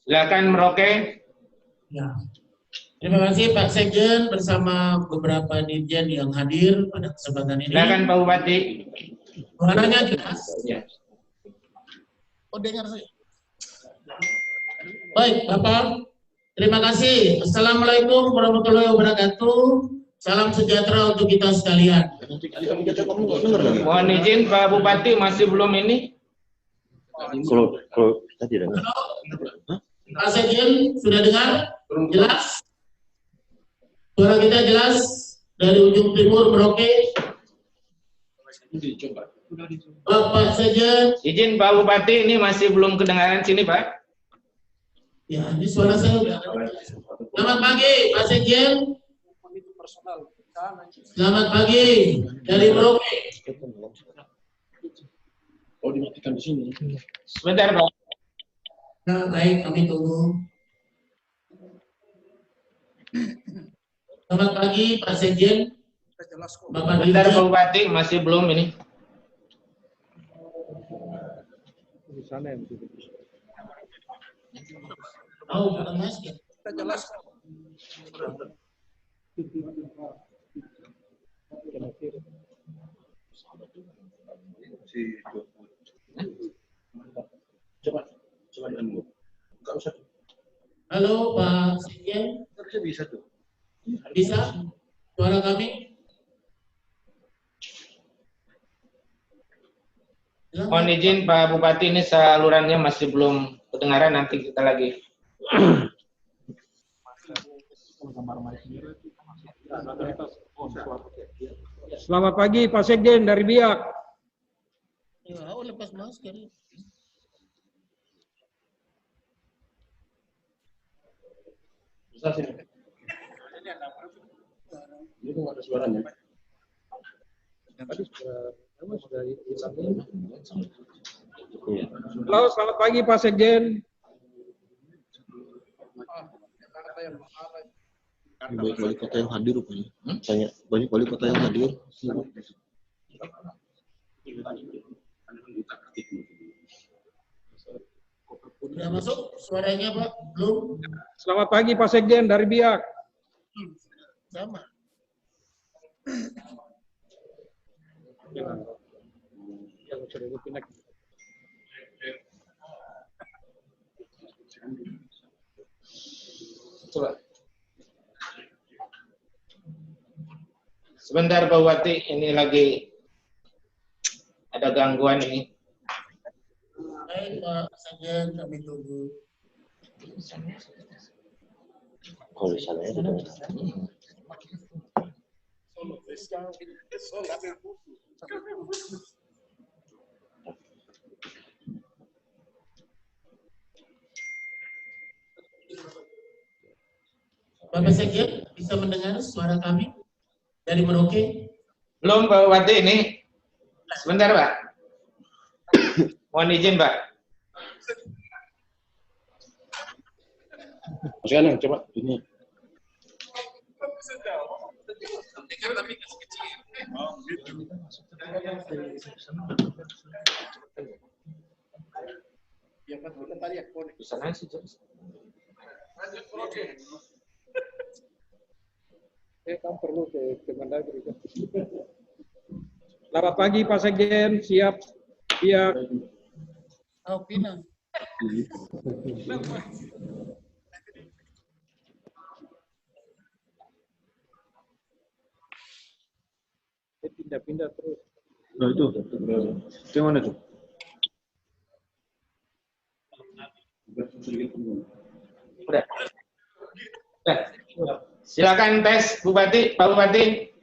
Silakan Merauke. Ya. Terima kasih Pak Sekjen bersama beberapa dirjen yang hadir pada kesempatan ini. Silakan Pak Bupati. Suaranya jelas. Ya. Oh, dengar saya. Baik, Bapak. Terima kasih. Assalamualaikum warahmatullahi wabarakatuh. Salam sejahtera untuk kita sekalian. Mohon izin Pak Bupati, masih belum ini. Kalau tadi dengar. Pak Sekjen sudah dengar? Jelas? Suara kita jelas dari ujung timur Merauke. Bapak Sekjen. Izin Pak Bupati, ini masih belum kedengaran sini Pak. Ya, ini suara saya udah. Selamat pagi Pak Sekjen. Selamat pagi dari Merauke. Oh, dimatikan di sini. Sebentar Pak. Nah, baik, kami tunggu. Selamat pagi Pak Sekjen. Bapak Sebentar Pak Dirjen. Bupati, masih belum ini. Oh, bukan masker. Coba dulu. Enggak usah. Halo Pak Sekjen. Harusnya bisa tuh. Bisa? Suara kami? Mohon izin Pak Bupati, ini salurannya masih belum kedengaran, nanti kita lagi. Selamat pagi Pak Sekjen dari Biak. Ya, oh, lepas masker. Bisa sih. Ini nggak ada suaranya. Halo, selamat pagi Pak Sekjen. Banyak wali kota yang hadir rupanya. Tanya, banyak wali kota yang hadir. Sudah masuk suaranya Pak? Belum? Selamat pagi Pak Sekjen dari Biak. Sama. Coba. Sebentar Pak Bupati, ini lagi ada gangguan ini. Baik Pak Sekjen, kami tunggu. Kalau di sana ya. Bapak Sekjen bisa mendengar suara kami dari Merauke? Belum Pak Bupati, ini. Sebentar Pak. Mohon izin Pak. Mas Ganang, coba ini. Selamat pagi Pak Sekjen, siap Biak. Oh, Pinang. Pindah-pindah terus. Nah itu yang mana tuh? Udah. Silakan tes Bupati, Pak Bupati.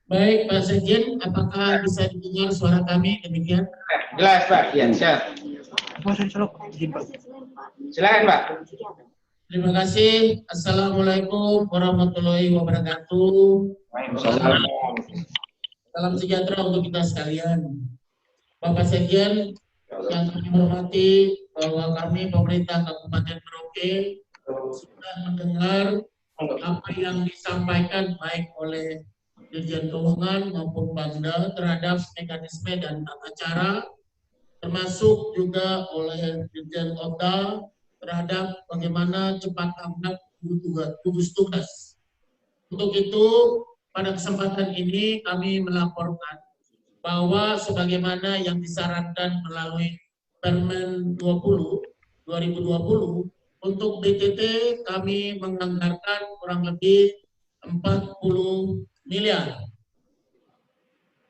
Baik Pak Sekjen, apakah bisa didengar suara kami demikian? Jelas Pak, ya siap. Silakan Pak. Terima kasih. Assalamualaikum warahmatullahi wabarakatuh. Waalaikumsalam. Salam sejahtera untuk kita sekalian. Bapak Sekjen yang kami hormati, bahwa kami pemerintah Kabupaten Merauke sudah mendengar apa yang disampaikan baik oleh Dirjen Keuangan maupun Pemda terhadap mekanisme dan tata cara, termasuk juga oleh Dirjen Kota terhadap bagaimana cepat tanggap gugus tugas. Untuk itu, pada kesempatan ini kami melaporkan bahwa sebagaimana yang disarankan melalui Permen 20 2020, untuk BTT kami menganggarkan kurang lebih 40 miliar.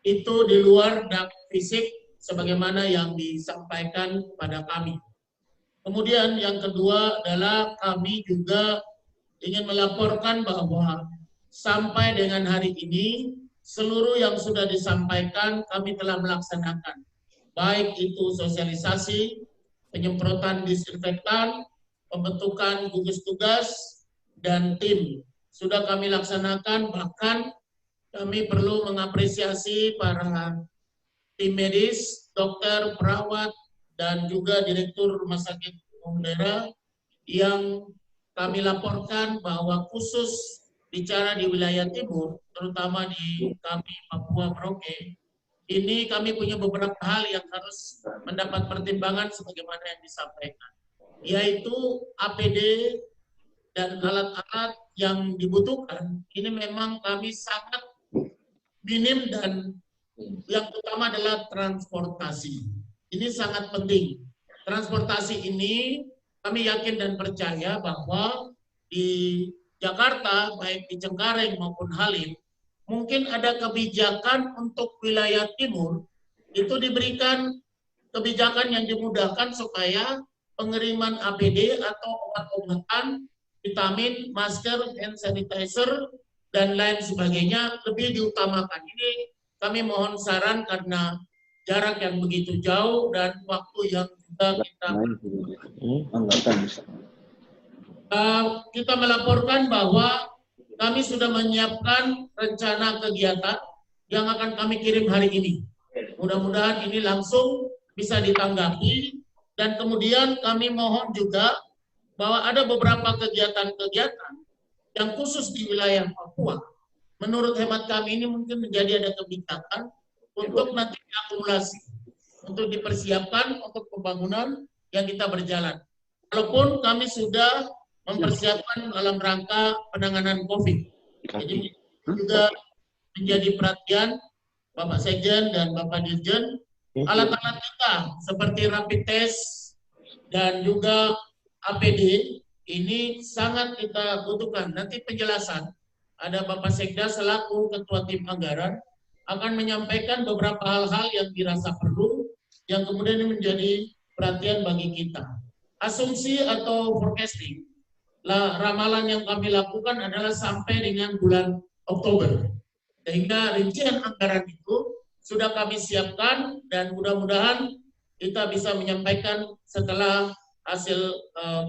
Itu di luar dak fisik sebagaimana yang disampaikan kepada kami. Kemudian yang kedua adalah kami juga ingin melaporkan bahwa sampai dengan hari ini seluruh yang sudah disampaikan kami telah melaksanakan. Baik itu sosialisasi, penyemprotan disinfektan, pembentukan gugus tugas, dan tim. Sudah kami laksanakan, bahkan kami perlu mengapresiasi para tim medis, dokter, perawat, dan juga Direktur Rumah Sakit Umum Daerah yang kami laporkan bahwa khusus bicara di wilayah timur, terutama di kami Papua Merauke, ini kami punya beberapa hal yang harus mendapat pertimbangan sebagaimana yang disampaikan, yaitu APD dan alat-alat yang dibutuhkan. Ini memang kami sangat minim dan yang utama adalah transportasi. Ini sangat penting. Transportasi ini kami yakin dan percaya bahwa di Jakarta, baik di Cengkareng maupun Halim, mungkin ada kebijakan untuk wilayah timur, itu diberikan kebijakan yang dimudahkan supaya pengiriman APD atau obat-obatan, vitamin, masker, hand sanitizer, dan lain sebagainya lebih diutamakan. Ini kami mohon saran karena jarak yang begitu jauh dan waktu yang juga kita melaporkan bahwa kami sudah menyiapkan rencana kegiatan yang akan kami kirim hari ini. Mudah-mudahan ini langsung bisa ditanggapi, dan kemudian kami mohon juga bahwa ada beberapa kegiatan-kegiatan yang khusus di wilayah Papua. Menurut hemat kami ini mungkin menjadi ada kebijakan untuk nanti diakumulasi, untuk dipersiapkan untuk pembangunan yang kita berjalan. Walaupun kami sudah mempersiapkan dalam rangka penanganan COVID. Jadi juga menjadi perhatian Bapak Sekjen dan Bapak Dirjen, alat-alat kita seperti rapid test dan juga APD ini sangat kita butuhkan. Nanti penjelasan ada Bapak Sekda selaku Ketua Tim Anggaran akan menyampaikan beberapa hal-hal yang dirasa perlu, yang kemudian ini menjadi perhatian bagi kita. Asumsi atau forecasting, ramalan yang kami lakukan adalah sampai dengan bulan Oktober. Sehingga rincian anggaran itu sudah kami siapkan dan mudah-mudahan kita bisa menyampaikan setelah hasil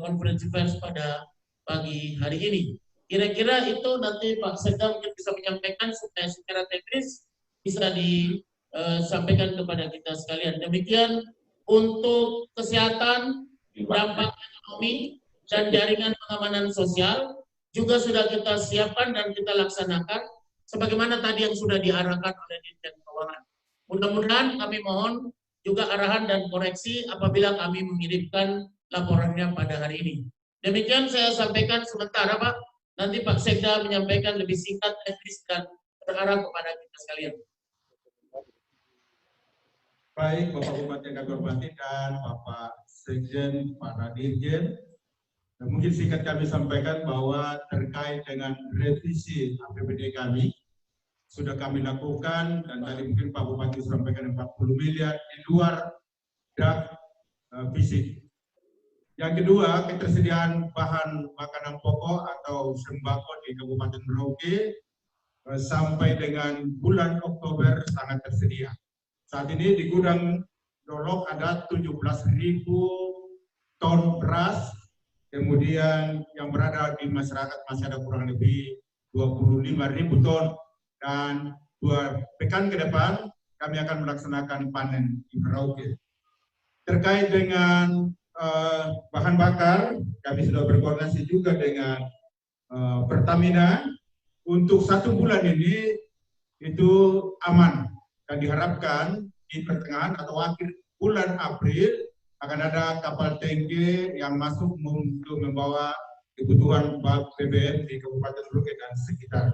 konferensi pers pada pagi hari ini. Kira-kira itu nanti Pak Sekda mungkin bisa menyampaikan supaya secara teknis bisa disampaikan kepada kita sekalian. Demikian untuk kesehatan, dampak ekonomi, dan jaringan pengamanan sosial juga sudah kita siapkan dan kita laksanakan sebagaimana tadi yang sudah diarahkan oleh Dirjen Keuangan. Mudah-mudahan kami mohon juga arahan dan koreksi apabila kami mengirimkan laporannya pada hari ini. Demikian saya sampaikan sementara, Pak. Nanti Pak Sekda menyampaikan lebih singkat, teknis, dan terarah kepada kita sekalian. Baik, Bapak Bupati yang kami hormati dan Bapak Sekjen, para Dirjen. Mungkin singkat kami sampaikan bahwa terkait dengan revisi APBD kami, sudah kami lakukan, dan tadi mungkin Pak Bupati sampaikan 40 miliar di luar dak fisik. Yang kedua, ketersediaan bahan makanan pokok atau sembako di Kabupaten Merauke sampai dengan bulan Oktober sangat tersedia. Saat ini di gudang Dolok ada 17.000 ton beras, kemudian yang berada di masyarakat masih ada kurang lebih 25.000 ton, dan 2 pekan ke depan kami akan melaksanakan panen di Merauke. Terkait dengan bahan bakar, kami sudah berkoordinasi juga dengan Pertamina untuk 1 bulan ini itu aman, dan diharapkan di pertengahan atau akhir bulan April akan ada kapal tangki yang masuk untuk membawa kebutuhan BBM di Kabupaten Merauke dan sekitar.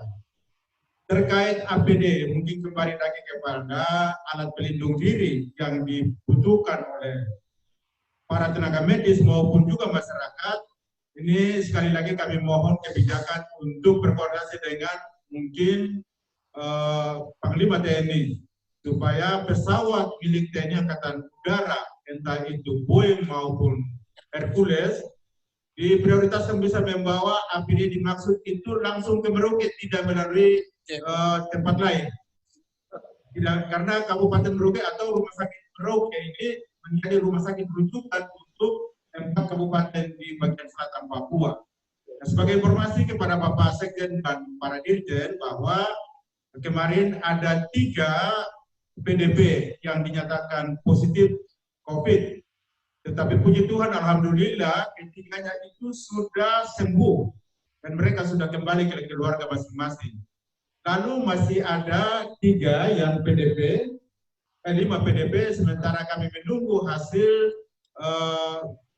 Terkait APD, mungkin kembali lagi kepada alat pelindung diri yang dibutuhkan oleh para tenaga medis maupun juga masyarakat. Ini sekali lagi kami mohon kebijakan untuk berkoordinasi dengan mungkin Panglima TNI supaya pesawat milik TNI Angkatan Udara, entah itu Boeing maupun Hercules, diprioritaskan bisa membawa APD dimaksud itu langsung ke Merauke, tidak melalui tempat lain. Tidak, karena Kabupaten Merauke atau Rumah Sakit Merauke ini menjadi rumah sakit rujukan untuk 4 kabupaten di bagian selatan Papua. Nah, sebagai informasi kepada Bapak Sekjen dan para Dirjen bahwa kemarin ada 3 PDP yang dinyatakan positif COVID. Tetapi puji Tuhan, alhamdulillah ketiganya itu sudah sembuh dan mereka sudah kembali ke keluarga masing-masing. Lalu masih ada 3 yang PDP, 5 PDP, sementara kami menunggu hasil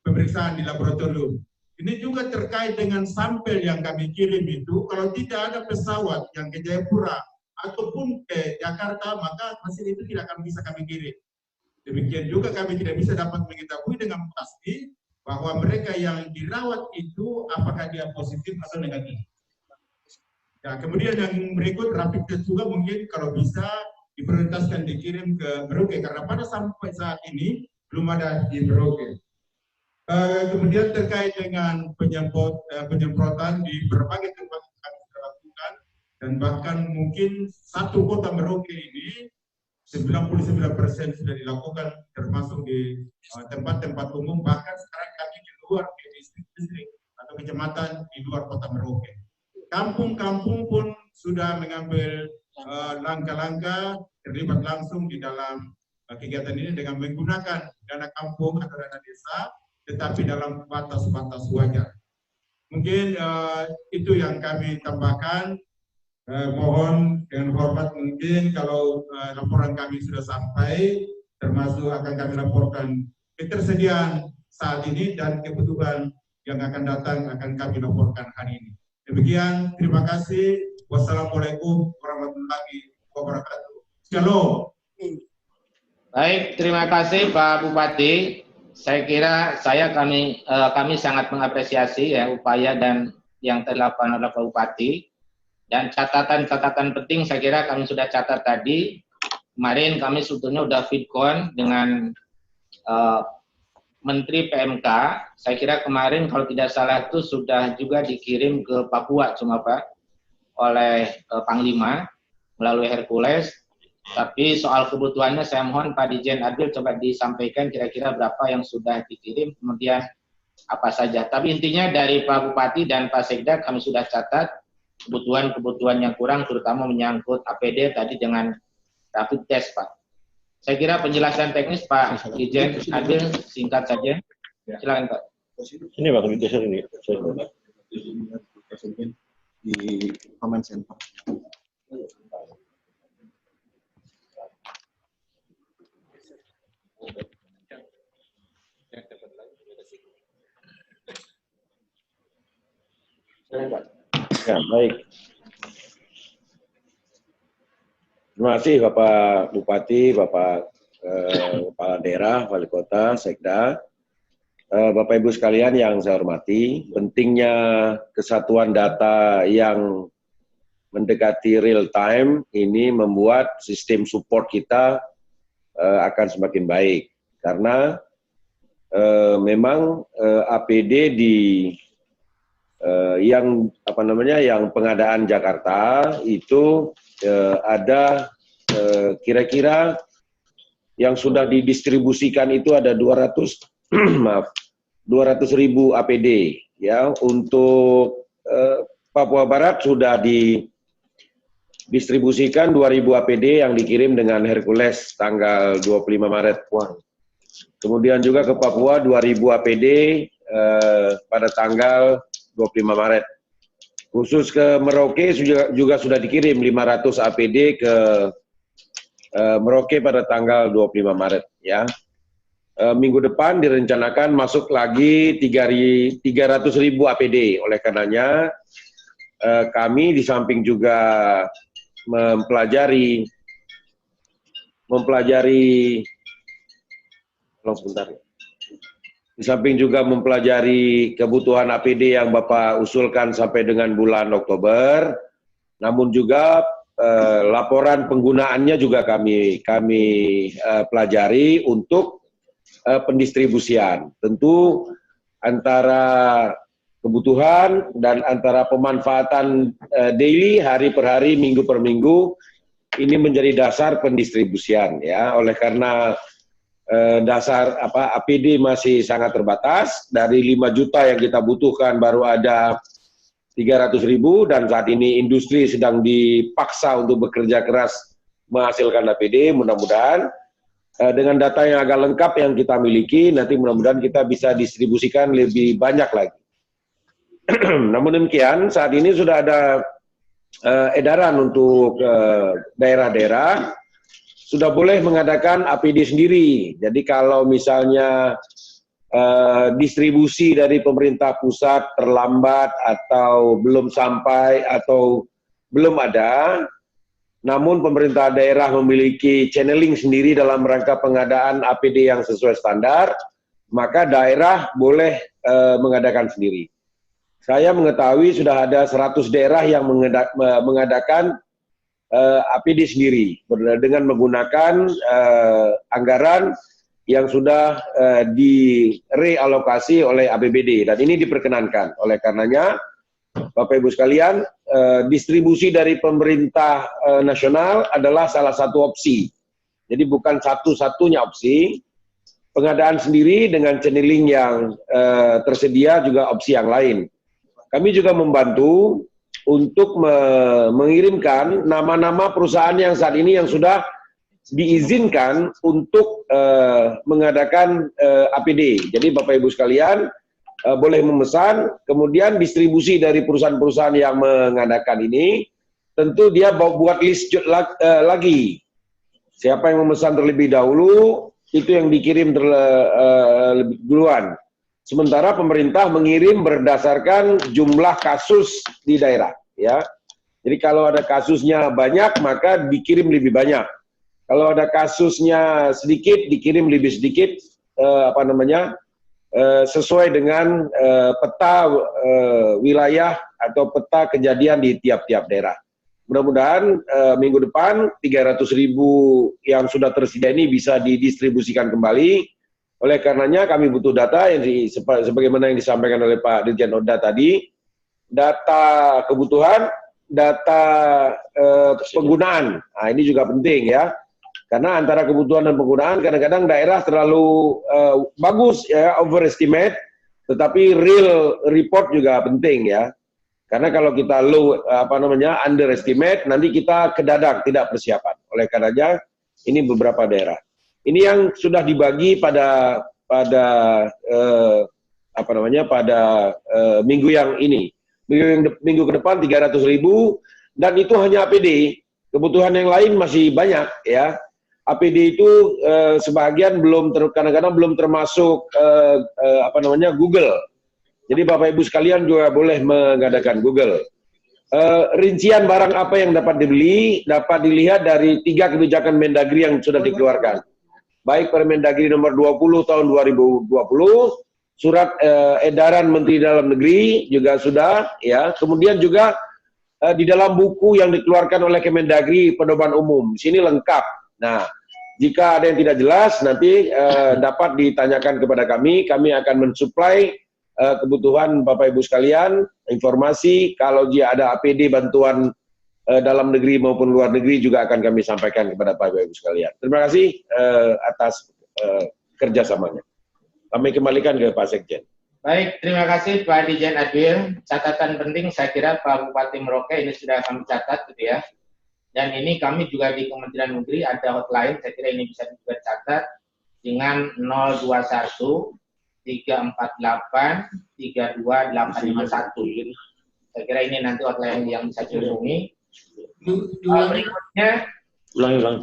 pemeriksaan di laboratorium. Ini juga terkait dengan sampel yang kami kirim itu, kalau tidak ada pesawat yang ke Jayapura ataupun ke Jakarta, maka hasil itu tidak akan bisa kami kirim. Demikian juga kami tidak bisa dapat mengetahui dengan pasti bahwa mereka yang dirawat itu apakah dia positif atau negatif. Ya, kemudian yang berikut rapid test juga mungkin kalau bisa diprioritaskan dikirim ke Merauke karena pada sampai saat ini belum ada di Merauke. Kemudian terkait dengan penyemprotan di berbagai tempat yang kami sudah lakukan dan bahkan mungkin satu kota Merauke ini 99% sudah dilakukan termasuk di tempat-tempat umum, bahkan sekarang kami di luar ke distrik atau kecamatan di luar kota Merauke. Kampung-kampung pun sudah mengambil langkah-langkah terlibat langsung di dalam kegiatan ini dengan menggunakan dana kampung atau dana desa, tetapi dalam batas-batas wajar. Mungkin itu yang kami tambahkan. Mohon dengan hormat mungkin kalau laporan kami sudah sampai, termasuk akan kami laporkan ketersediaan saat ini dan kebutuhan yang akan datang akan kami laporkan hari ini. Demikian, terima kasih. Wassalamualaikum warahmatullahi wabarakatuh. Shalom. Baik, terima kasih Pak Bupati. Saya kira kami sangat mengapresiasi ya upaya dan yang dilakukan oleh Pak Bupati. Dan catatan-catatan penting saya kira kami sudah catat tadi. Kemarin kami sebetulnya sudah feedcon dengan Menteri PMK. Saya kira kemarin kalau tidak salah itu sudah juga dikirim ke Papua cuma Pak oleh Panglima melalui Hercules. Tapi soal kebutuhannya saya mohon Pak Dirjen Adil coba disampaikan kira-kira berapa yang sudah dikirim, kemudian apa saja. Tapi intinya dari Pak Bupati dan Pak Sekda kami sudah catat kebutuhan-kebutuhan yang kurang, terutama menyangkut APD tadi dengan rapid test, Pak. Saya kira penjelasan teknis Pak Dirjen Adil singkat saja. Silakan Pak. Ini Pak, geser ini. Di command center. Ya, baik. Terima kasih Bapak Bupati, Bapak Kepala Daerah, Wali Kota, Sekda, Bapak Ibu sekalian yang saya hormati, pentingnya kesatuan data yang mendekati real time ini membuat sistem support kita akan semakin baik. Karena memang APD di yang pengadaan Jakarta itu ada kira-kira yang sudah didistribusikan itu ada 200.000 APD ya. Untuk Papua Barat sudah didistribusikan 2.000 APD yang dikirim dengan Hercules tanggal 25 Maret. Kemudian juga ke Papua 2.000 APD pada tanggal 25 Maret. Khusus ke Merauke juga sudah dikirim 500 APD ke Merauke pada tanggal 25 Maret ya. minggu depan direncanakan masuk lagi 300.000 APD. Oleh karenanya kami di samping juga mempelajari di samping juga mempelajari kebutuhan APD yang Bapak usulkan sampai dengan bulan Oktober, namun juga laporan penggunaannya juga kami pelajari untuk pendistribusian. Tentu antara kebutuhan dan antara pemanfaatan daily, hari per hari, minggu per minggu, ini menjadi dasar pendistribusian ya. Oleh karena dasar APD masih sangat terbatas, dari 5 juta yang kita butuhkan baru ada 300.000, dan saat ini industri sedang dipaksa untuk bekerja keras menghasilkan APD. Mudah-mudahan dengan data yang agak lengkap yang kita miliki, nanti mudah-mudahan kita bisa distribusikan lebih banyak lagi. Namun demikian, saat ini sudah ada edaran untuk daerah-daerah sudah boleh mengadakan APD sendiri. Jadi kalau misalnya distribusi dari pemerintah pusat terlambat atau belum sampai atau belum ada, namun pemerintah daerah memiliki channeling sendiri dalam rangka pengadaan APD yang sesuai standar, maka daerah boleh mengadakan sendiri. Saya mengetahui sudah ada 100 daerah yang mengadakan APD sendiri dengan menggunakan anggaran yang sudah direalokasi oleh APBD, dan ini diperkenankan. Oleh karenanya, Bapak Ibu sekalian, distribusi dari pemerintah nasional adalah salah satu opsi. Jadi bukan satu-satunya opsi. Pengadaan sendiri dengan channeling yang tersedia juga opsi yang lain. Kami juga membantu untuk mengirimkan nama-nama perusahaan yang saat ini yang sudah diizinkan untuk mengadakan APD. Jadi Bapak Ibu sekalian boleh memesan, kemudian distribusi dari perusahaan-perusahaan yang mengadakan ini, tentu dia buat list lagi. Siapa yang memesan terlebih dahulu, itu yang dikirim lebih duluan. Sementara pemerintah mengirim berdasarkan jumlah kasus di daerah, ya. Jadi kalau ada kasusnya banyak, maka dikirim lebih banyak. Kalau ada kasusnya sedikit, dikirim lebih sedikit, sesuai dengan peta wilayah atau peta kejadian di tiap-tiap daerah. Mudah-mudahan minggu depan 300.000 yang sudah tersedia ini bisa didistribusikan kembali. Oleh karenanya kami butuh data yang sebagaimana yang disampaikan oleh Pak Dirjen Oda tadi, data kebutuhan, data penggunaan. Nah, ini juga penting ya. Karena antara kebutuhan dan penggunaan kadang-kadang daerah terlalu bagus ya, overestimate, tetapi real report juga penting ya. Karena kalau kita underestimate, nanti kita kedadak, tidak persiapan. Oleh karenanya ini beberapa daerah. Ini yang sudah dibagi pada minggu yang ini. Minggu ke depan 300.000, dan itu hanya APD. Kebutuhan yang lain masih banyak ya. APD itu sebagian kadang-kadang belum termasuk Google. Jadi Bapak Ibu sekalian juga boleh mengadakan Google. Rincian barang apa yang dapat dibeli dapat dilihat dari 3 kebijakan Mendagri yang sudah dikeluarkan. Baik Permendagri nomor 20 tahun 2020, surat edaran Menteri Dalam Negeri juga sudah ya. Kemudian juga di dalam buku yang dikeluarkan oleh Kemendagri Pedoman Umum, di sini lengkap. Nah, jika ada yang tidak jelas nanti dapat ditanyakan kepada kami akan mensuplai kebutuhan Bapak Ibu sekalian, informasi kalau dia ada APD bantuan dalam negeri maupun luar negeri juga akan kami sampaikan kepada Bapak Ibu sekalian. Terima kasih atas kerjasamanya. Kami kembalikan ke Pak Sekjen. Baik, terima kasih Pak Dirjen Adwil. Catatan penting saya kira Pak Bupati Merauke ini sudah kami catat gitu ya. Dan ini kami juga di Kementerian Negeri ada hotline, saya kira ini bisa juga catat dengan 021 348 32851. Saya kira ini nanti hotline yang bisa dihubungi. Berikutnya, ulang.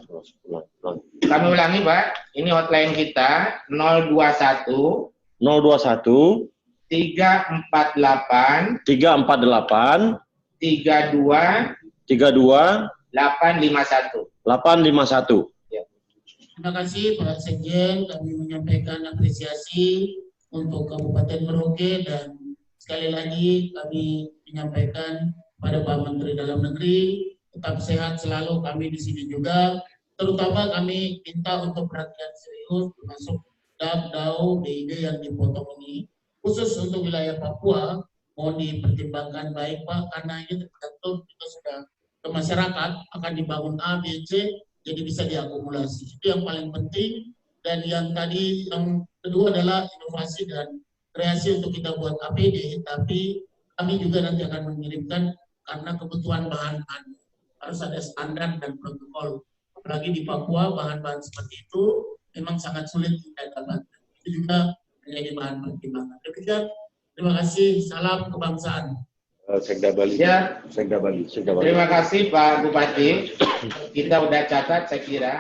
Kami ulangi Pak, ini hotline kita 021 021 348 348 32 32 851. 851. Terima kasih Pak Sekjen, kami menyampaikan apresiasi untuk Kabupaten Merauke dan sekali lagi kami menyampaikan pada Pak Menteri Dalam Negeri tetap sehat selalu, kami di sini juga. Terutama kami minta untuk perhatian serius termasuk DAU, BID yang dipotong ini khusus untuk wilayah Papua mohon dipertimbangkan baik Pak, karena ini tergantung kita sudah ke masyarakat akan dibangun A, B, C, jadi bisa diakumulasi. Itu yang paling penting. Dan yang tadi yang kedua adalah inovasi dan kreasi untuk kita buat APD, tapi kami juga nanti akan mengirimkan karena kebutuhan bahan-bahan harus ada standar dan protokol. Apalagi di Papua bahan-bahan seperti itu memang sangat sulit kita dapatkan. Itu juga menjadi bahan pertimbangan. Demikian, terima kasih. Salam kebangsaan. Sekda Bali. Ya. Sekda Bali. Terima kasih Pak Bupati. Kita udah catat saya kira.